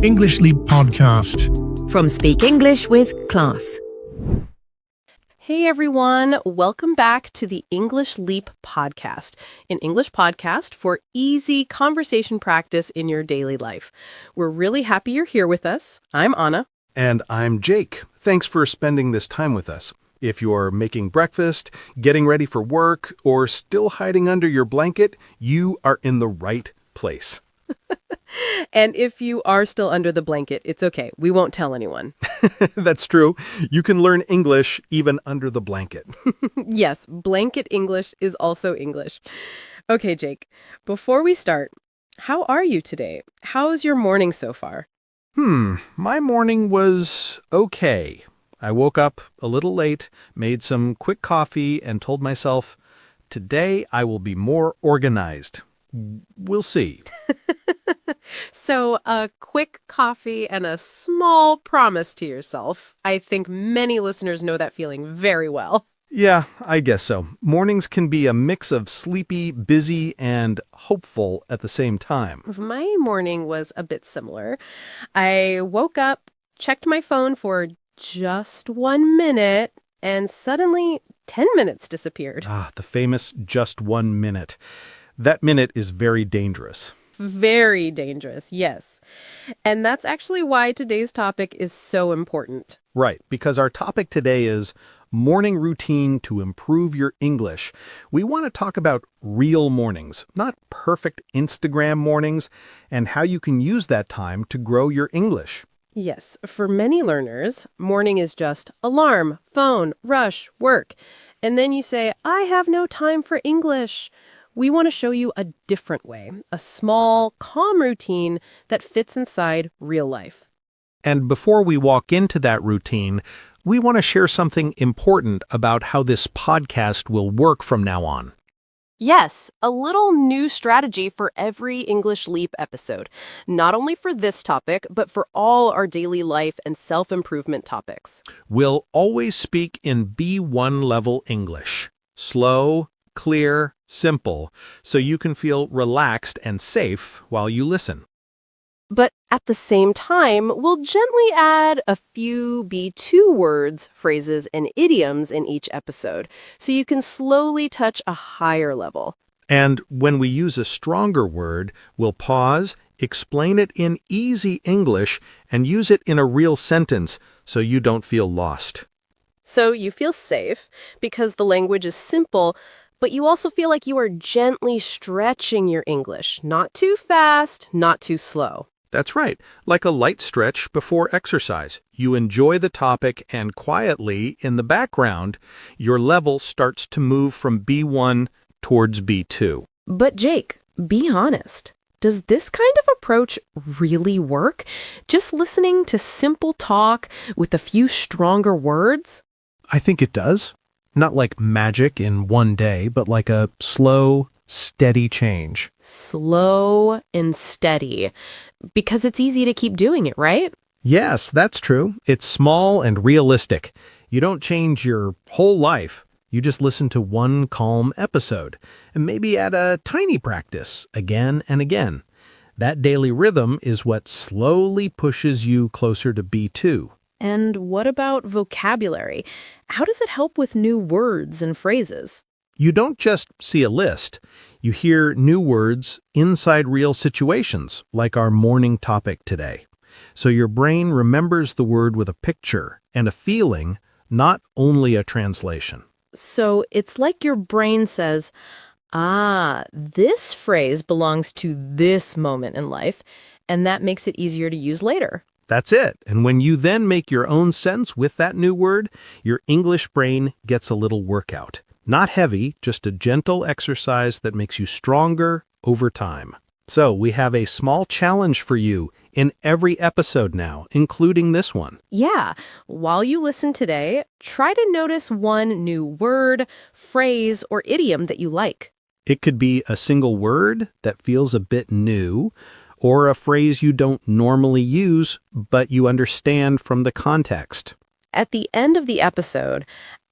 English Leap Podcast. From Speak English with Class. Hey everyone, welcome back to the English Leap Podcast, an English podcast for easy conversation practice in your daily life. We're really happy you're here with us. I'm Anna. And I'm Jake. Thanks for spending this time with us. If you're making breakfast, getting ready for work, or still hiding under your blanket, you are in the right place. And if you are still under the blanket, it's okay. We won't tell anyone. That's true. You can learn English even under the blanket. Yes, blanket English is also English. Okay, Jake, before we start, how are you today? How's your morning so far? My morning was okay. I woke up a little late, made some quick coffee, and told myself, today I will be more organized. We'll see. So a quick coffee and a small promise to yourself. I think many listeners know that feeling very well. Yeah, I guess so. Mornings can be a mix of sleepy, busy, and hopeful at the same time. My morning was a bit similar. I woke up, checked my phone for just 1 minute, and suddenly 10 minutes disappeared. The famous just 1 minute. That minute is very dangerous. Very dangerous, yes. And that's actually why today's topic is so important. Right, because our topic today is morning routine to improve your English. We want to talk about real mornings, not perfect Instagram mornings, and how you can use that time to grow your English. Yes, for many learners, morning is just alarm, phone, rush, work. And then you say, I have no time for English. We want to show you a different way, a small, calm routine that fits inside real life. And before we walk into that routine, we want to share something important about how this podcast will work from now on. Yes, a little new strategy for every English Leap episode, not only for this topic, but for all our daily life and self-improvement topics. We'll always speak in B1 level English. Slow, clear, simple, so you can feel relaxed and safe while you listen. But at the same time, we'll gently add a few B2 words, phrases, and idioms in each episode, so you can slowly touch a higher level. And when we use a stronger word, we'll pause, explain it in easy English, and use it in a real sentence so you don't feel lost. So you feel safe because the language is simple, but you also feel like you are gently stretching your English, not too fast, not too slow. That's right, like a light stretch before exercise. You enjoy the topic and quietly, in the background, your level starts to move from B1 towards B2. But Jake, be honest. Does this kind of approach really work? Just listening to simple talk with a few stronger words? I think it does. Not like magic in one day, but like a slow, steady change. Slow and steady. Because it's easy to keep doing it, right? Yes, that's true. It's small and realistic. You don't change your whole life. You just listen to one calm episode and maybe add a tiny practice again and again. That daily rhythm is what slowly pushes you closer to B2. And what about vocabulary? How does it help with new words and phrases? You don't just see a list. You hear new words inside real situations, like our morning topic today. So your brain remembers the word with a picture and a feeling, not only a translation. So it's like your brain says, this phrase belongs to this moment in life, and that makes it easier to use later. That's it. And when you then make your own sense with that new word, your English brain gets a little workout. Not heavy, just a gentle exercise that makes you stronger over time. So we have a small challenge for you in every episode now, including this one. Yeah. While you listen today, try to notice one new word, phrase, or idiom that you like. It could be a single word that feels a bit new, or a phrase you don't normally use, but you understand from the context. At the end of the episode,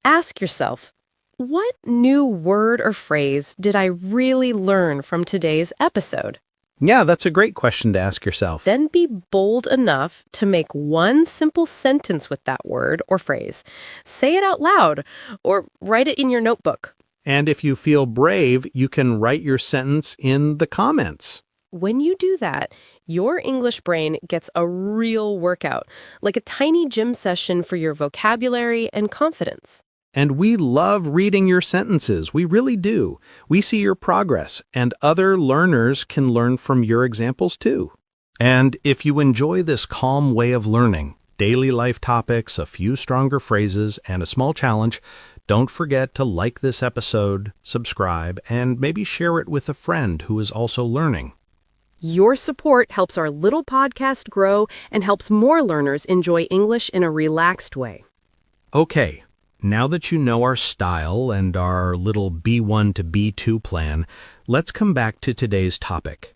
ask yourself, what new word or phrase did I really learn from today's episode? Yeah, that's a great question to ask yourself. Then be bold enough to make one simple sentence with that word or phrase. Say it out loud or write it in your notebook. And if you feel brave, you can write your sentence in the comments. When you do that, your English brain gets a real workout, like a tiny gym session for your vocabulary and confidence. And we love reading your sentences. We really do. We see your progress, and other learners can learn from your examples too. And if you enjoy this calm way of learning, daily life topics, a few stronger phrases, and a small challenge, don't forget to like this episode, subscribe, and maybe share it with a friend who is also learning. Your support helps our little podcast grow and helps more learners enjoy English in a relaxed way. Okay. Now that you know our style and our little B1 to B2 plan, let's come back to today's topic.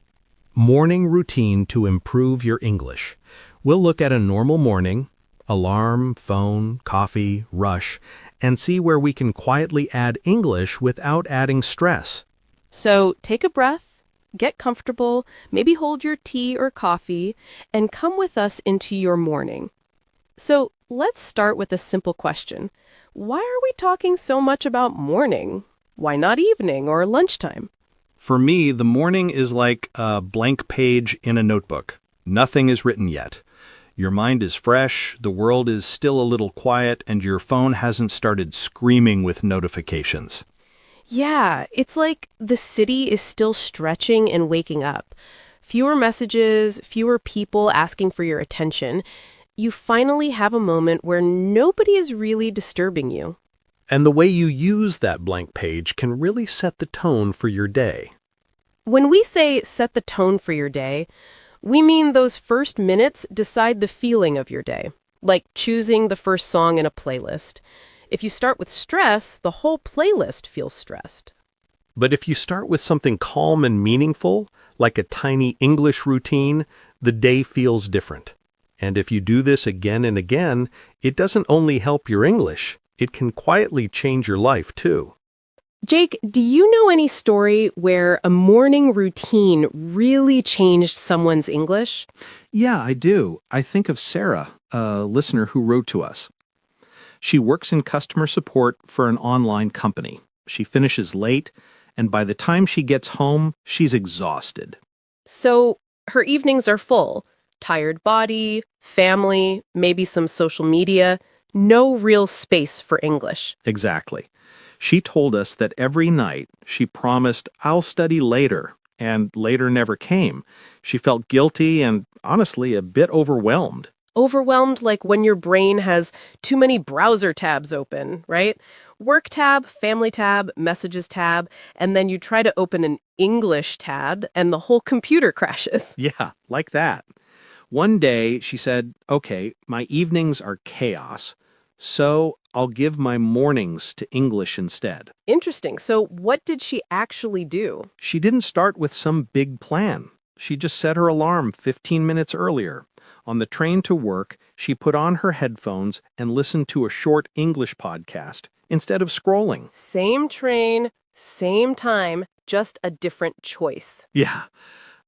Morning routine to improve your English. We'll look at a normal morning, alarm, phone, coffee, rush, and see where we can quietly add English without adding stress. So take a breath, get comfortable, maybe hold your tea or coffee, and come with us into your morning. So let's start with a simple question. Why are we talking so much about morning? Why not evening or lunchtime? For me, the morning is like a blank page in a notebook. Nothing is written yet. Your mind is fresh, the world is still a little quiet, and your phone hasn't started screaming with notifications. Yeah, it's like the city is still stretching and waking up. Fewer messages, fewer people asking for your attention. You finally have a moment where nobody is really disturbing you. And the way you use that blank page can really set the tone for your day. When we say set the tone for your day, we mean those first minutes decide the feeling of your day, like choosing the first song in a playlist. If you start with stress, the whole playlist feels stressed. But if you start with something calm and meaningful, like a tiny English routine, the day feels different. And if you do this again and again, it doesn't only help your English, it can quietly change your life too. Jake, do you know any story where a morning routine really changed someone's English? Yeah, I do. I think of Sarah, a listener who wrote to us. She works in customer support for an online company. She finishes late, and by the time she gets home, she's exhausted. So her evenings are full. Tired body, family, maybe some social media, no real space for English. Exactly. She told us that every night she promised, "I'll study later," and later never came. She felt guilty and, honestly, a bit overwhelmed. Overwhelmed like when your brain has too many browser tabs open, right? Work tab, family tab, messages tab, and then you try to open an English tab and the whole computer crashes. Yeah, like that. One day she said, "Okay, my evenings are chaos, so I'll give my mornings to English instead." Interesting. So what did she actually do? She didn't start with some big plan. She just set her alarm 15 minutes earlier. On the train to work, she put on her headphones and listened to a short English podcast instead of scrolling. Same train, same time, just a different choice. Yeah.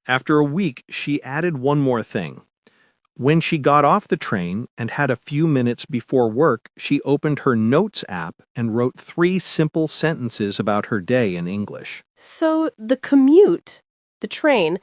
After a week, she added one more thing. When she got off the train and had a few minutes before work, she opened her Notes app and wrote 3 simple sentences about her day in English. So the commute, the train,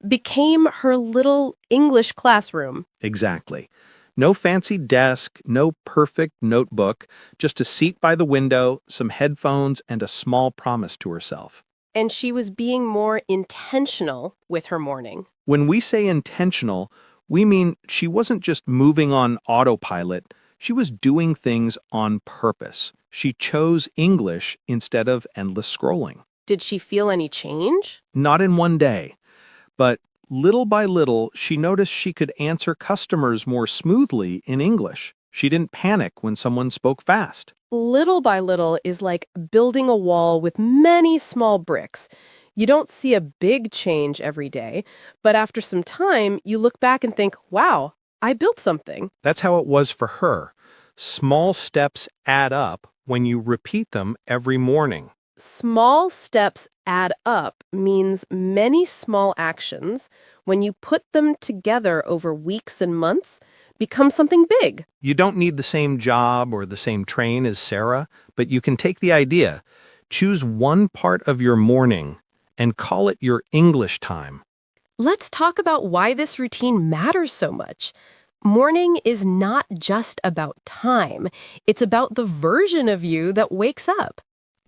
became her little English classroom. Exactly. No fancy desk, no perfect notebook, just a seat by the window, some headphones, and a small promise to herself. And she was being more intentional with her morning. When we say intentional, we mean she wasn't just moving on autopilot, she was doing things on purpose. She chose English instead of endless scrolling. Did she feel any change? Not in one day, but little by little, she noticed she could answer customers more smoothly in English. She didn't panic when someone spoke fast. Little by little is like building a wall with many small bricks. You don't see a big change every day, but after some time, you look back and think, wow, I built something. That's how it was for her. Small steps add up when you repeat them every morning. Small steps add up means many small actions, when you put them together over weeks and months, become something big. You don't need the same job or the same train as Sarah, but you can take the idea. Choose one part of your morning and call it your English time. Let's talk about why this routine matters so much. Morning is not just about time. It's about the version of you that wakes up.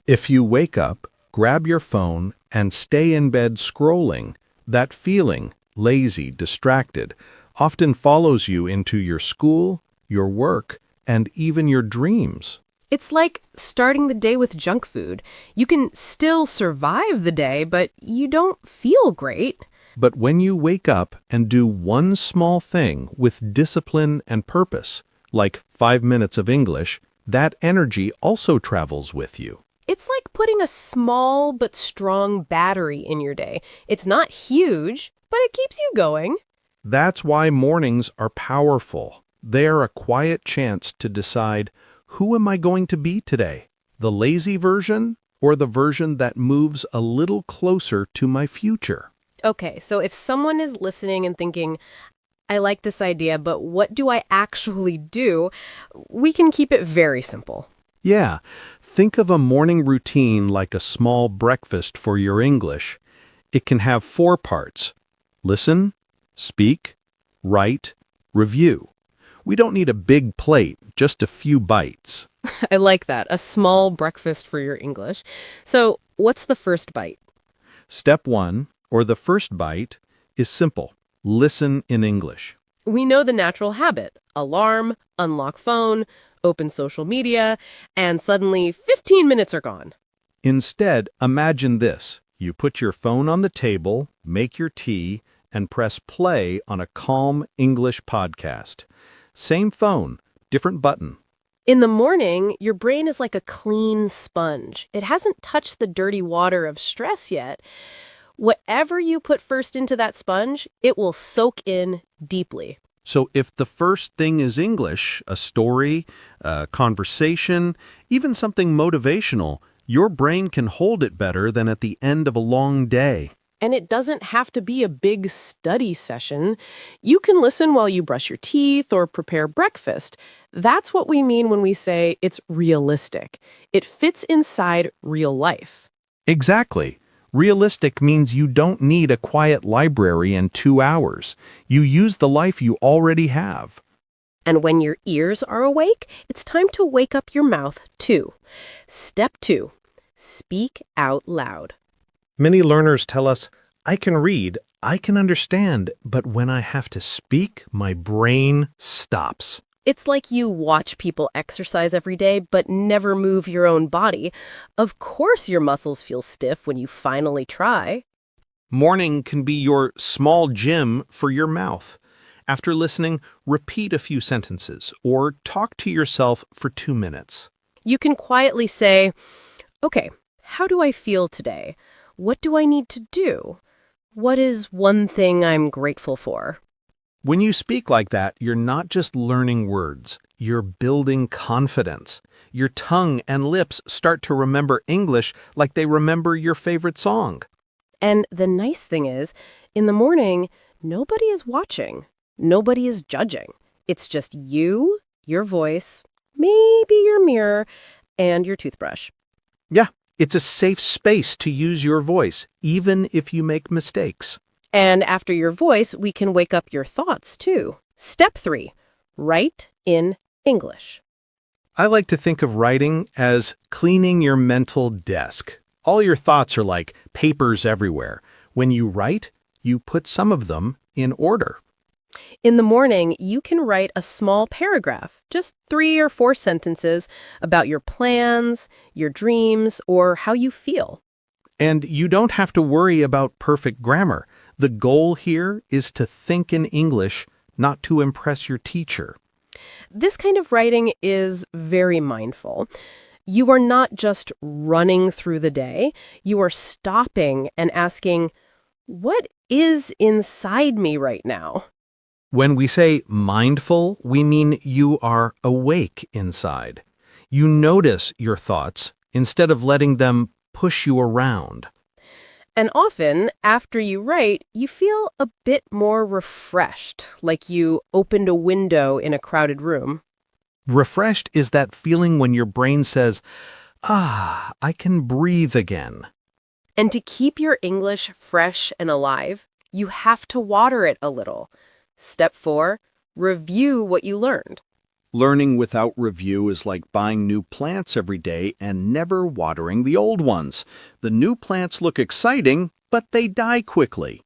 If you wake up, grab your phone, and stay in bed scrolling, that feeling, lazy, distracted, often follows you into your school, your work, and even your dreams. It's like starting the day with junk food. You can still survive the day, but you don't feel great. But when you wake up and do one small thing with discipline and purpose, like 5 minutes of English, that energy also travels with you. It's like putting a small but strong battery in your day. It's not huge, but it keeps you going. That's why mornings are powerful. They are a quiet chance to decide, who am I going to be today? The lazy version or the version that moves a little closer to my future? Okay, so if someone is listening and thinking, I like this idea, but what do I actually do? We can keep it very simple. Yeah, think of a morning routine like a small breakfast for your English. It can have 4 parts: listen, speak, write, review. We don't need a big plate, just a few bites. I like that, a small breakfast for your English. So what's the first bite? Step 1, or the first bite, is simple. Listen in English. We know the natural habit: alarm, unlock phone, open social media, and suddenly 15 minutes are gone. Instead, imagine this. You put your phone on the table, make your tea, and press play on a calm English podcast. Same phone, different button. In the morning, your brain is like a clean sponge. It hasn't touched the dirty water of stress yet. Whatever you put first into that sponge, it will soak in deeply. So if the first thing is English, a story, a conversation, even something motivational, your brain can hold it better than at the end of a long day. And it doesn't have to be a big study session. You can listen while you brush your teeth or prepare breakfast. That's what we mean when we say it's realistic. It fits inside real life. Exactly. Realistic means you don't need a quiet library and 2 hours. You use the life you already have. And when your ears are awake, it's time to wake up your mouth too. Step 2, speak out loud. Many learners tell us, I can read, I can understand, but when I have to speak, my brain stops. It's like you watch people exercise every day but never move your own body. Of course your muscles feel stiff when you finally try. Morning can be your small gym for your mouth. After listening, repeat a few sentences or talk to yourself for 2 minutes. You can quietly say, okay, how do I feel today? What do I need to do? What is one thing I'm grateful for? When you speak like that, you're not just learning words, you're building confidence. Your tongue and lips start to remember English like they remember your favorite song. And the nice thing is, in the morning, nobody is watching. Nobody is judging. It's just you, your voice, maybe your mirror, and your toothbrush. Yeah, it's a safe space to use your voice, even if you make mistakes. And after your voice, we can wake up your thoughts, too. Step 3, write in English. I like to think of writing as cleaning your mental desk. All your thoughts are like papers everywhere. When you write, you put some of them in order. In the morning, you can write a small paragraph, just 3 or 4 sentences about your plans, your dreams, or how you feel. And you don't have to worry about perfect grammar. The goal here is to think in English, not to impress your teacher. This kind of writing is very mindful. You are not just running through the day. You are stopping and asking, what is inside me right now? When we say mindful, we mean you are awake inside. You notice your thoughts instead of letting them push you around. And often, after you write, you feel a bit more refreshed, like you opened a window in a crowded room. Refreshed is that feeling when your brain says, I can breathe again. And to keep your English fresh and alive, you have to water it a little. Step 4, review what you learned. Learning without review is like buying new plants every day and never watering the old ones. The new plants look exciting, but they die quickly.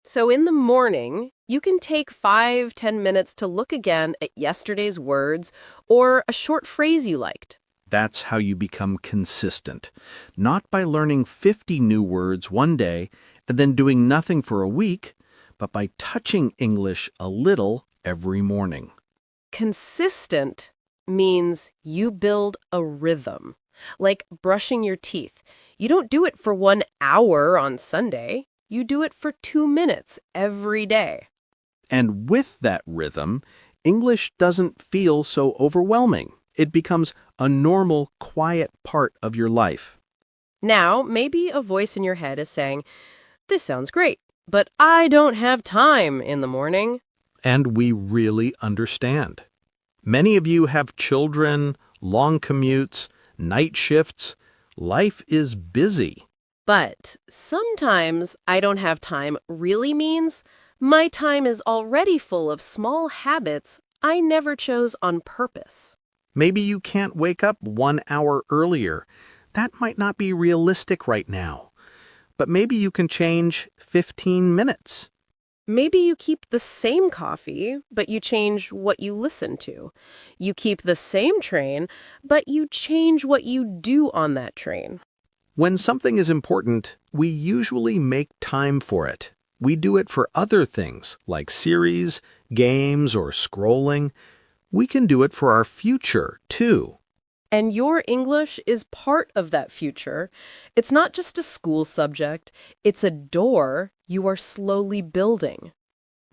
So in the morning, you can take 5-10 minutes to look again at yesterday's words or a short phrase you liked. That's how you become consistent. Not by learning 50 new words one day and then doing nothing for a week, but by touching English a little every morning. Consistent means you build a rhythm, like brushing your teeth. You don't do it for 1 hour on Sunday. You do it for 2 minutes every day. And with that rhythm, English doesn't feel so overwhelming. It becomes a normal, quiet part of your life. Now, maybe a voice in your head is saying, "This sounds great, but I don't have time in the morning." And we really understand. Many of you have children, long commutes, night shifts. Life is busy. But sometimes I don't have time really means my time is already full of small habits I never chose on purpose. Maybe you can't wake up 1 hour earlier. That might not be realistic right now. But maybe you can change 15 minutes. Maybe you keep the same coffee, but you change what you listen to. You keep the same train, but you change what you do on that train. When something is important, we usually make time for it. We do it for other things, like series, games, or scrolling. We can do it for our future, too. And your English is part of that future. It's not just a school subject. It's a door you are slowly building.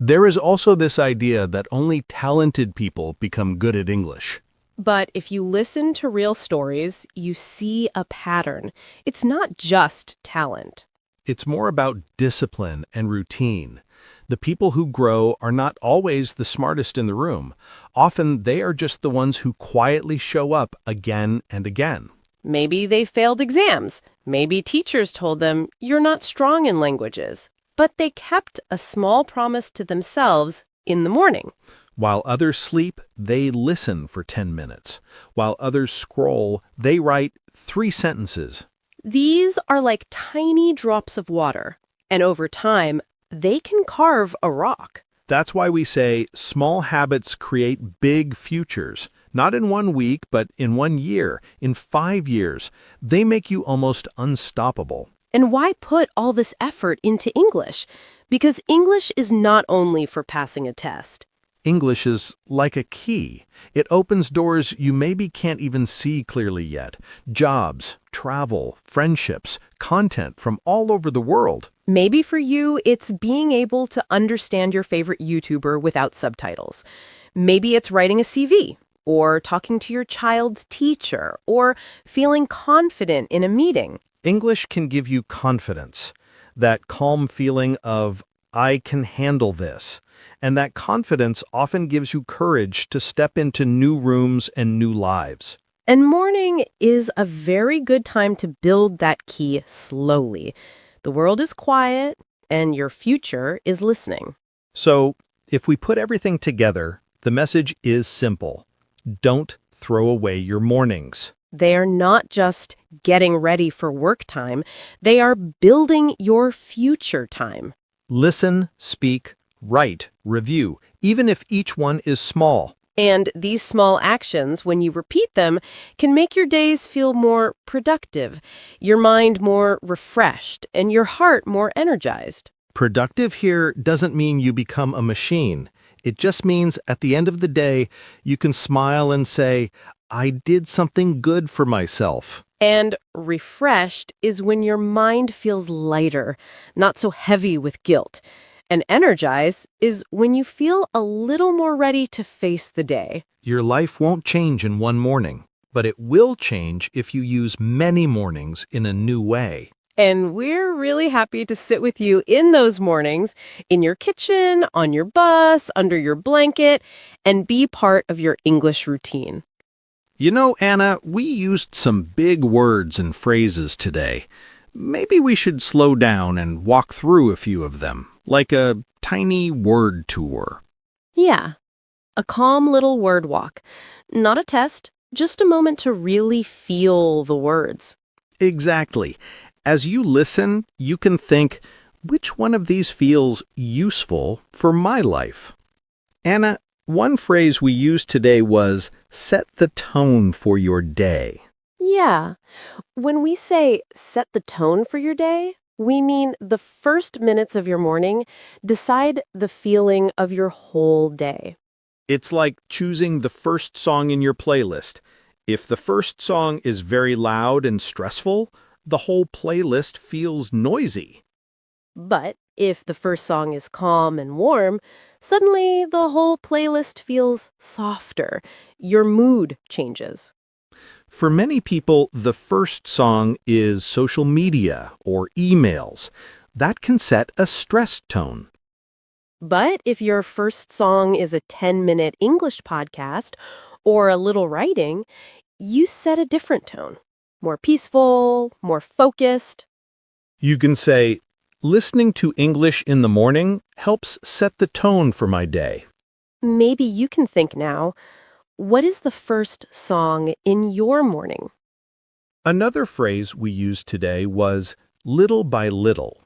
There is also this idea that only talented people become good at English. But if you listen to real stories, you see a pattern. It's not just talent. It's more about discipline and routine. The people who grow are not always the smartest in the room. Often they are just the ones who quietly show up again and again. Maybe they failed exams. Maybe teachers told them, "You're not strong in languages." But they kept a small promise to themselves in the morning. While others sleep, they listen for 10 minutes. While others scroll, they write 3 sentences. These are like tiny drops of water, and over time, they can carve a rock. That's why we say small habits create big futures. Not in 1 week, but in 1 year, in 5 years. They make you almost unstoppable. And why put all this effort into English? Because English is not only for passing a test. English is like a key. It opens doors you maybe can't even see clearly yet. Jobs, travel, friendships, content from all over the world. Maybe for you, it's being able to understand your favorite YouTuber without subtitles. Maybe it's writing a CV, or talking to your child's teacher, or feeling confident in a meeting. English can give you confidence, that calm feeling of, I can handle this. And that confidence often gives you courage to step into new rooms and new lives. And morning is a very good time to build that key slowly. The world is quiet, and your future is listening. So, if we put everything together, the message is simple. Don't throw away your mornings. They are not just getting ready for work time. They are building your future time. Listen, speak, write, review, even if each one is small. And these small actions, when you repeat them, can make your days feel more productive, your mind more refreshed, and your heart more energized. Productive here doesn't mean you become a machine. It just means at the end of the day, you can smile and say, I did something good for myself. And refreshed is when your mind feels lighter, not so heavy with guilt. And energized is when you feel a little more ready to face the day. Your life won't change in 1 morning. but it will change if you use many mornings in a new way. And we're really happy to sit with you in those mornings, in your kitchen, on your bus, under your blanket, and be part of your English routine. You know, Anna, we used some big words and phrases today. Maybe we should slow down and walk through a few of them, like a tiny word tour. Yeah, a calm little word walk. Not a test, just a moment to really feel the words. Exactly. As you listen, you can think, which one of these feels useful for my life? Anna, one phrase we used today was, set the tone for your day. Yeah, when we say set the tone for your day, we mean the first minutes of your morning decide the feeling of your whole day. It's like choosing the first song in your playlist. If the first song is very loud and stressful, the whole playlist feels noisy. But if the first song is calm and warm, suddenly the whole playlist feels softer. Your mood changes. For many people, the first song is social media or emails. That can set a stress tone. But if your first song is a 10-minute English podcast or a little writing, you set a different tone. More peaceful, more focused. You can say, listening to English in the morning helps set the tone for my day. Maybe you can think now, what is the first song in your morning? Another phrase we used today was little by little.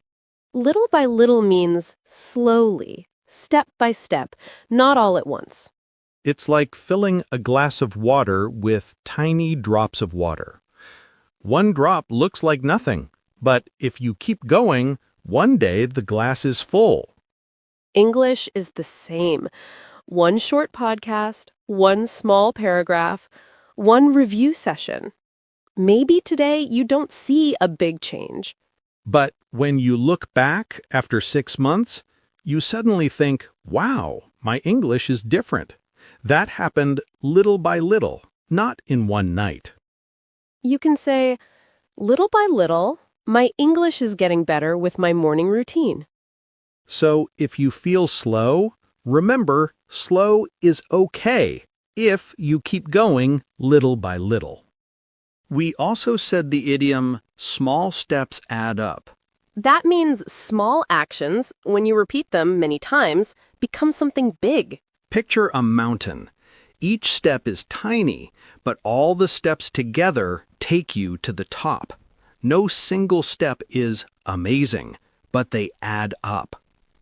Little by little means slowly, step by step, not all at once. It's like filling a glass of water with tiny drops of water. One drop looks like nothing, but if you keep going, one day the glass is full. English is the same. One short podcast, one small paragraph, one review session. Maybe today you don't see a big change. But when you look back after 6 months, you suddenly think, wow, my English is different. That happened little by little, not in one night. You can say, little by little, my English is getting better with my morning routine. So if you feel slow, remember, slow is okay if you keep going little by little. We also said the idiom, small steps add up. That means small actions, when you repeat them many times, become something big. Picture a mountain. Each step is tiny, but all the steps together take you to the top. No single step is amazing, but they add up.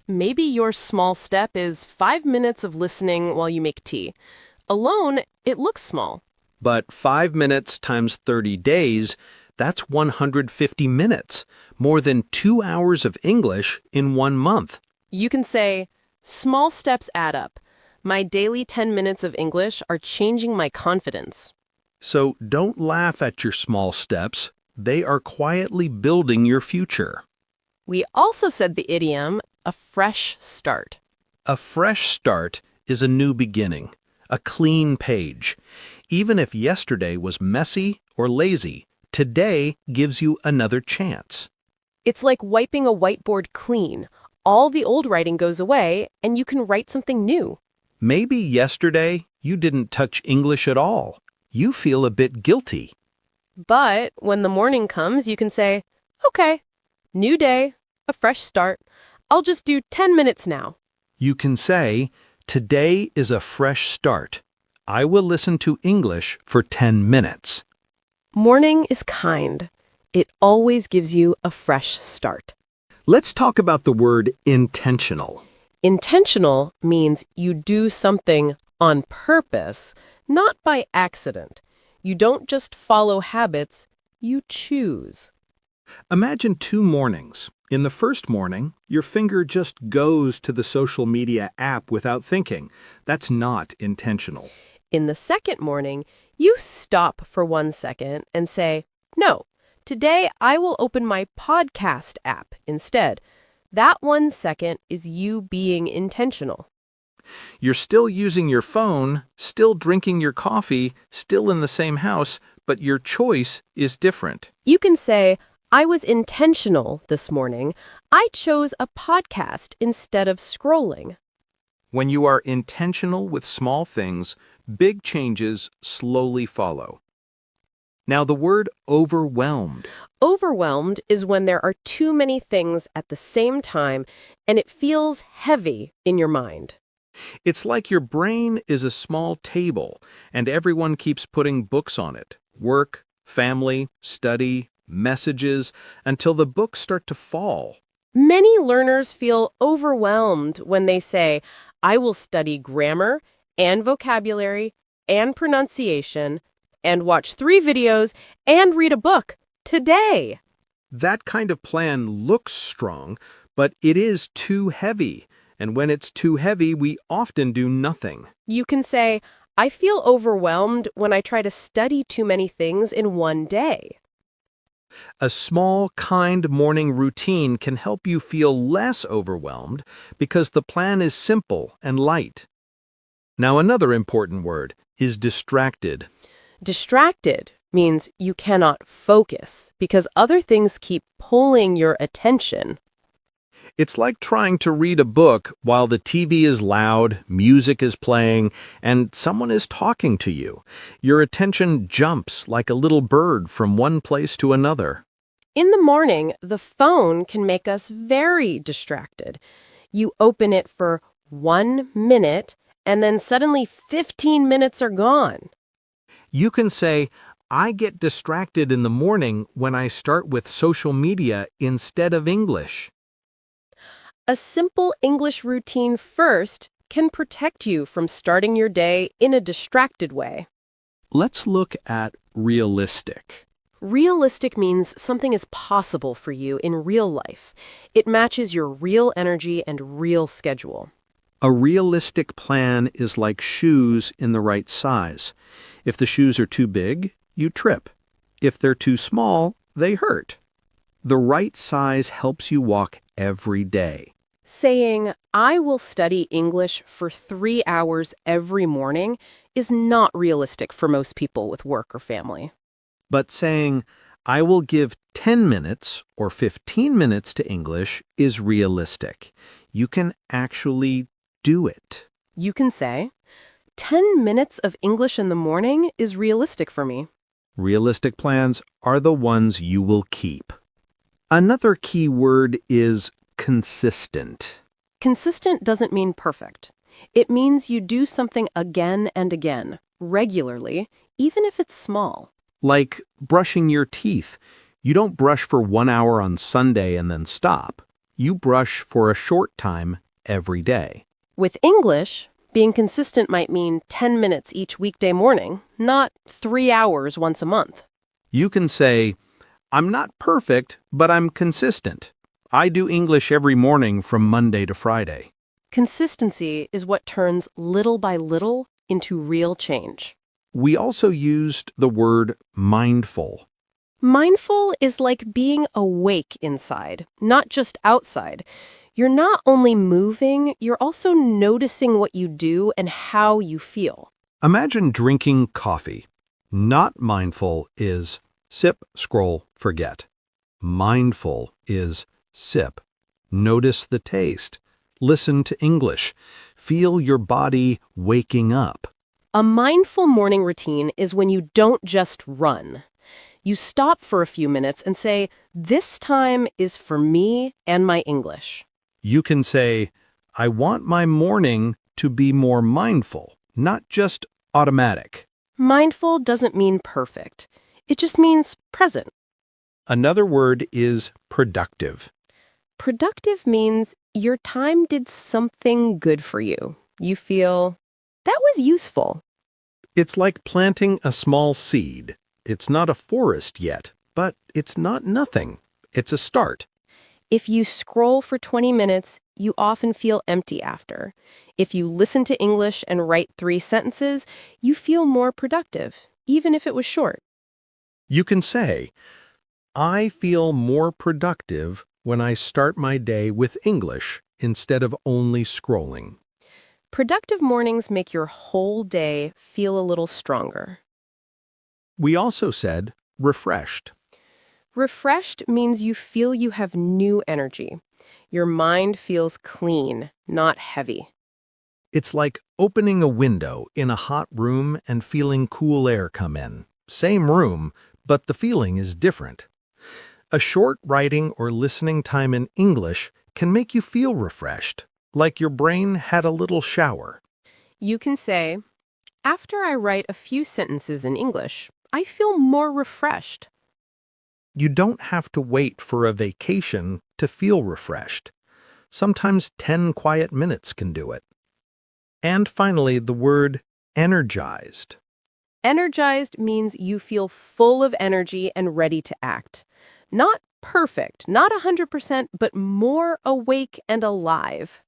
Maybe your small step is 5 minutes of listening while you make tea. Alone, it looks small. But 5 minutes times 30 days, that's 150 minutes, more than 2 hours of English in 1 month. You can say, small steps add up. My daily 10 minutes of English are changing my confidence. So don't laugh at your small steps. They are quietly building your future. We also said the idiom, a fresh start. A fresh start is a new beginning, a clean page. Even if yesterday was messy or lazy, today gives you another chance. It's like wiping a whiteboard clean. All the old writing goes away, and you can write something new. Maybe yesterday you didn't touch English at all. You feel a bit guilty. But when the morning comes, you can say, okay, new day, a fresh start. I'll just do 10 minutes now. You can say, today is a fresh start. I will listen to English for 10 minutes. Morning is kind. It always gives you a fresh start. Let's talk about the word intentional. Intentional means you do something on purpose, not by accident. You don't just follow habits, you choose. Imagine 2 mornings. In the first morning, your finger just goes to the social media app without thinking. That's not intentional. In the second morning, you stop for 1 second and say, no, today I will open my podcast app instead. That 1 second is you being intentional. You're still using your phone, still drinking your coffee, still in the same house, but your choice is different. You can say, I was intentional this morning. I chose a podcast instead of scrolling. When you are intentional with small things, big changes slowly follow. Now the word overwhelmed. Overwhelmed is when there are too many things at the same time and it feels heavy in your mind. It's like your brain is a small table and everyone keeps putting books on it. Work, family, study, messages, until the books start to fall. Many learners feel overwhelmed when they say, I will study grammar and vocabulary and pronunciation and watch 3 videos and read a book today. That kind of plan looks strong, but it is too heavy. And when it's too heavy, we often do nothing. You can say, I feel overwhelmed when I try to study too many things in one day. A small, kind morning routine can help you feel less overwhelmed because the plan is simple and light. Now, another important word is distracted. Distracted means you cannot focus because other things keep pulling your attention. It's like trying to read a book while the TV is loud, music is playing, and someone is talking to you. Your attention jumps like a little bird from one place to another. In the morning, the phone can make us very distracted. You open it for 1 minute, and then suddenly 15 minutes are gone. You can say, I get distracted in the morning when I start with social media instead of English. A simple English routine first can protect you from starting your day in a distracted way. Let's look at realistic. Realistic means something is possible for you in real life. It matches your real energy and real schedule. A realistic plan is like shoes in the right size. If the shoes are too big, you trip. If they're too small, they hurt. The right size helps you walk every day. Saying, I will study English for 3 hours every morning is not realistic for most people with work or family. But saying, I will give 10 minutes or 15 minutes to English is realistic. You can actually do it. You can say, 10 minutes of English in the morning is realistic for me. Realistic plans are the ones you will keep. Another key word is consistent. Consistent doesn't mean perfect. It means you do something again and again, regularly, even if it's small. Like brushing your teeth. You don't brush for 1 hour on Sunday and then stop. You brush for a short time every day. With English, being consistent might mean 10 minutes each weekday morning, not 3 hours once a month. You can say, I'm not perfect, but I'm consistent. I do English every morning from Monday to Friday. Consistency is what turns little by little into real change. We also used the word mindful. Mindful is like being awake inside, not just outside. You're not only moving, you're also noticing what you do and how you feel. Imagine drinking coffee. Not mindful is sip, scroll, forget. Mindful is sip. Notice the taste. Listen to English. Feel your body waking up. A mindful morning routine is when you don't just run. You stop for a few minutes and say, this time is for me and my English. You can say, I want my morning to be more mindful, not just automatic. Mindful doesn't mean perfect. It just means present. Another word is productive. Productive means your time did something good for you. You feel, that was useful. It's like planting a small seed. It's not a forest yet, but it's not nothing. It's a start. If you scroll for 20 minutes, you often feel empty after. If you listen to English and write 3 sentences, you feel more productive, even if it was short. You can say, I feel more productive when I start my day with English instead of only scrolling. Productive mornings make your whole day feel a little stronger. We also said refreshed. Refreshed means you feel you have new energy. Your mind feels clean, not heavy. It's like opening a window in a hot room and feeling cool air come in. Same room, but the feeling is different. A short writing or listening time in English can make you feel refreshed, like your brain had a little shower. You can say, after I write a few sentences in English, I feel more refreshed. You don't have to wait for a vacation to feel refreshed. Sometimes 10 quiet minutes can do it. And finally, the word energized. Energized means you feel full of energy and ready to act. Not perfect, not 100%, but more awake and alive.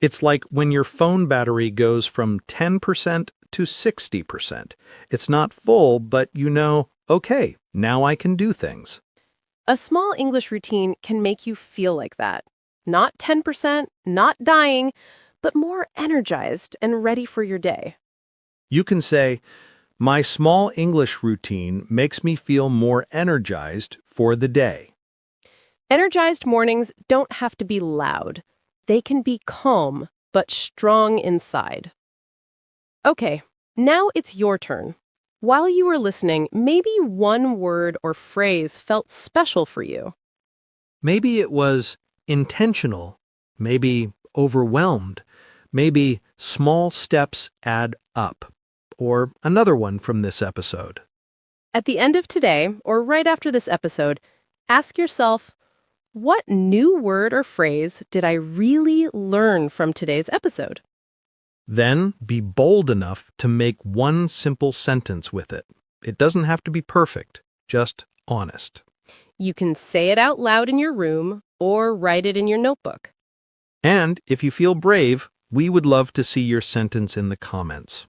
It's like when your phone battery goes from 10% to 60%. It's not full, but you know, okay, now I can do things. A small English routine can make you feel like that. Not 10%, not dying, but more energized and ready for your day. You can say, my small English routine makes me feel more energized for the day. Energized mornings don't have to be loud. They can be calm, but strong inside. Okay, now it's your turn. While you were listening, maybe one word or phrase felt special for you. Maybe it was intentional, maybe overwhelmed, maybe small steps add up, or another one from this episode. At the end of today, or right after this episode, ask yourself, what new word or phrase did I really learn from today's episode? Then be bold enough to make one simple sentence with it. It doesn't have to be perfect, just honest. You can say it out loud in your room or write it in your notebook. And if you feel brave, we would love to see your sentence in the comments.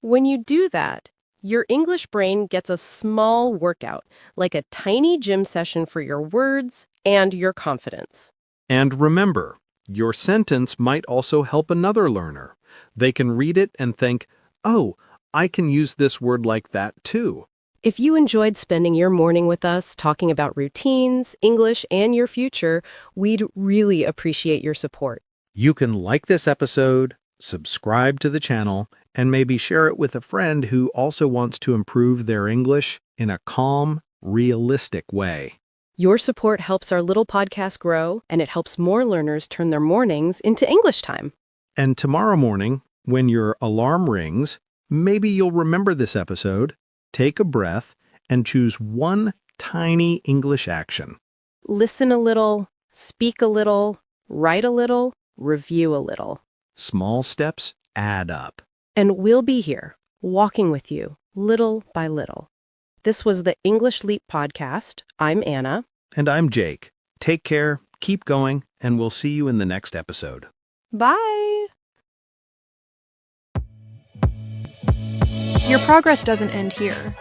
When you do that, your English brain gets a small workout, like a tiny gym session for your words and your confidence. And remember, your sentence might also help another learner. They can read it and think, oh, I can use this word like that too. If you enjoyed spending your morning with us talking about routines, English, and your future, we'd really appreciate your support. You can like this episode, subscribe to the channel, and maybe share it with a friend who also wants to improve their English in a calm, realistic way. Your support helps our little podcast grow, and it helps more learners turn their mornings into English time. And tomorrow morning, when your alarm rings, maybe you'll remember this episode, take a breath, and choose one tiny English action. Listen a little, speak a little, write a little, review a little. Small steps add up. And we'll be here, walking with you, little by little. This was the English Leap podcast. I'm Anna. And I'm Jake. Take care, keep going, and we'll see you in the next episode. Bye! Your progress doesn't end here.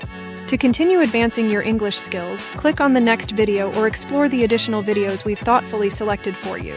To continue advancing your English skills, click on the next video or explore the additional videos we've thoughtfully selected for you.